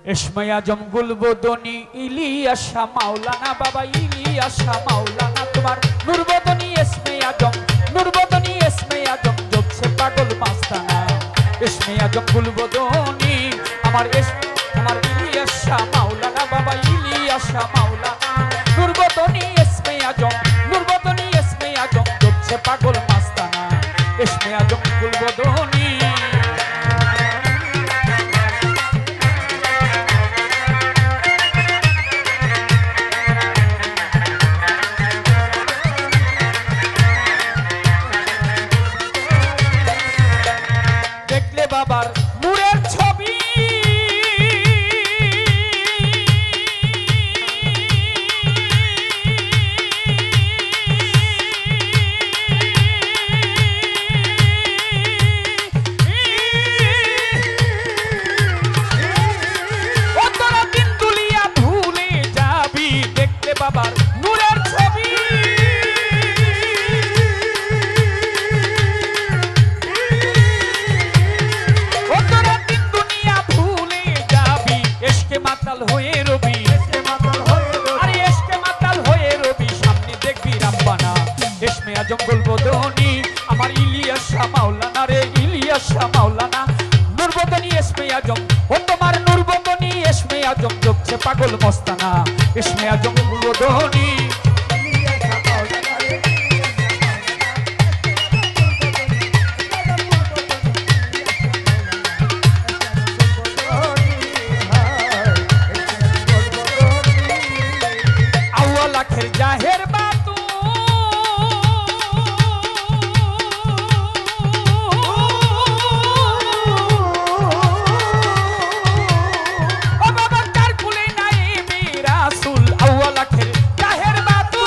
ইসমে আজম গুলবদনি ইলিয়াসা মাওলানা বাবা ইলিয়াসা মাওলানা তোমার নূরবদনি ইসমে আজম নূরবদনি ইসমে আজম জপছে পাগল মাস্তানা ইসমে আজম গুলবদনি আমার ইলিয়াসা মাওলানা বাবা ইলিয়াসা মাওলানা নূরবদনি ইসমে আজম নূরবদনি ইসমে আজম জপছে পাগল মাস্তানা ইসমে আজম গুলবদনি বাবার নূরের ছবি তোরা দিন দুলিয়া ভুলে যাবি দেখলে বাবার নূরের ছবি মাতাল হয়ে রবি আরে এসকে মাতাল হয়ে রবি সামনে দেখবি রাব্বানা ইসমে আজম গুলবদনি আমার ইলিয়াসা মাওলানা রে ইলিয়াসা মাওলানা নূরবদনি ইসমে আজম ও তোমার নূরবদনি ইসমে আজম জপছে পাগল মস্তানা ইসমে আজম গুলবদনি জাহের বাতু ও বাবা কার কুলে নাই রাসূল আউয়াল আখির জাহের বাতু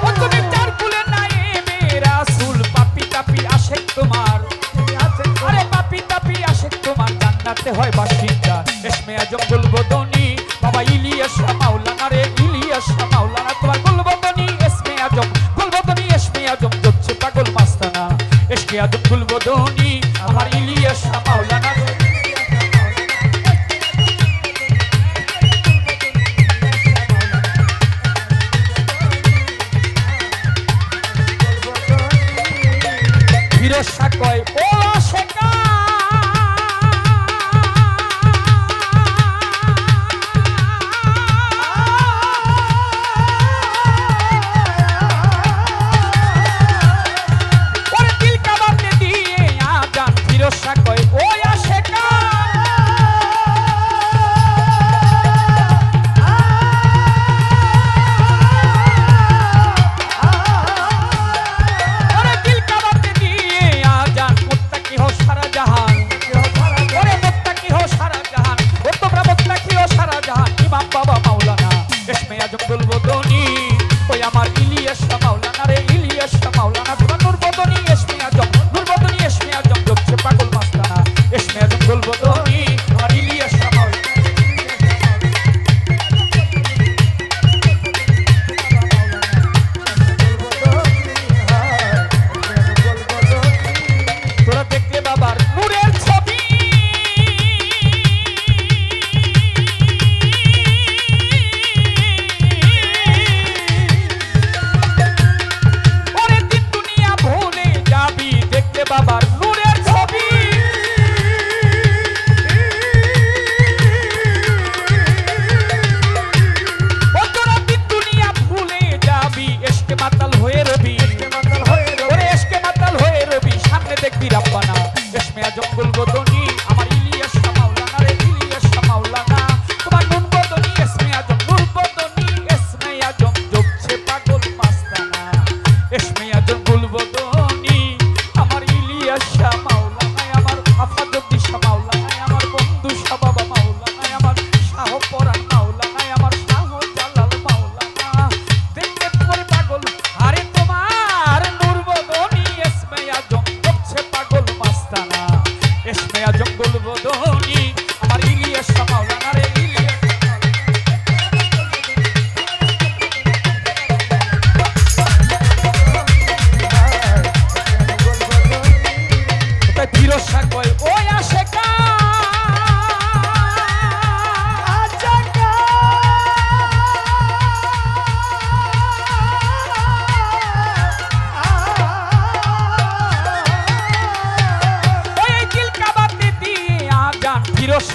ও তুমি কার কুলে নাই রাসূল পাপি তাপি আশিক তোমার আরে পাপি তাপি আশিক তোমার জান্নাতে হয় বাসিন্দা ইসমে আজম গুলবদনি বাবা ইলিয়াসা মাওলানা রে ইলিয়াসা মাওলানা তোমার গুলবদনি ইসমে আজম গুলবদনি ইসমে আজম জপছে পাগল মাস্তানা ইসমে আজম গুলবদনি আমার ইলিয়াসা মাওলানা রে ফিরোজা কয় ও শেখা বাবা মাওলানা ইসমে আজম গুলবদনি ওই আমার ইলিয়াসা মাওলানা রে ইলিয়াসা মাওলানা তোমার নূরবদনি ইসমে আজম জপছে পাগল মাস্তানা ইসমে আজম গুলবদনি আমার ইলিয়াসা মাওলানা তোরা দেখলে বাবার নূরের ছবি বাবার নূরের ছবি ও তোরা দিন দুনিয়া ভুলে যাবি ইশকে মাতাল হয়ে রবি ওরে ইশকে মাতাল হয়ে রবি সামনে দেখবি রাব্বানা ইসমে আজম গুলবদনি আমার ইলিয়াসা মাওলানা রে ইলিয়াসা মাওলানা তোমার নূরবদনি ইসমে আজম নূরবদনি ইসমে আজম জপছে পাগল মাস্তানা ইসমে আজম গুলবদনি আমার ইলিয়াসা মাওলানা আমার আফাদুদ্দিশা মাওলানা আমার বন্ধু শাবাবা মাওলানা আমার শাহ পরাণ মাওলানা আমার শাহ জালাল মাওলানা দেখতে পরে পাগল আরে তোমার নূরবদনি ইসমে আজম জপছে পাগল মাস্তানা ইসমে আজম গুলবদনি আমার ইলিয়াসা মাওলানা রে ইলিয়াসা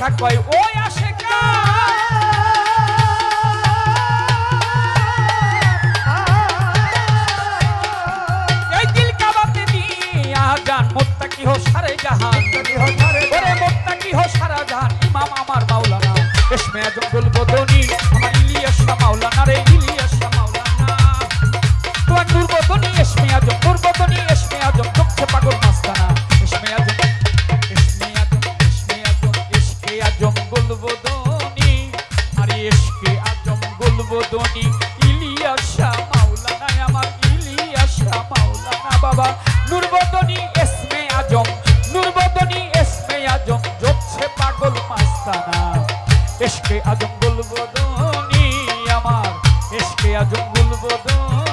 কথা কয় ওই আশেকা এই দিল কাবাতে দিয়া জান মুত্তাকি হো সারে জাহান ওরে মুত্তাকি হো সারা জাহান ইমাম আমার মাওলানা ইসমে আজম গুলবদনি আমার ইলিয়াস শাহ মাওলানা রে ইলিয়াস শাহ মাওলানা তোমার নূরবদনি ইসমে আজম নূরবদনি ইসমে আজম চোখে পাগল মাস্তানা ইসমে আজম ইসমে আজম ইসমে আজম ইশকে আজম গুলবদনি আর ইশকে আজম গুলবদনি ইলিয়াস শাহ মাওলানা আমার ইলিয়াস শাহ মাওলানা বাবা নূরবদনি ইসমে আজম নূরবদনি ইসমে আজম চোখে পাগল মাস্তানা ইশকে আজম গুলবদনি আমার ইশকে আজম গুলবদনি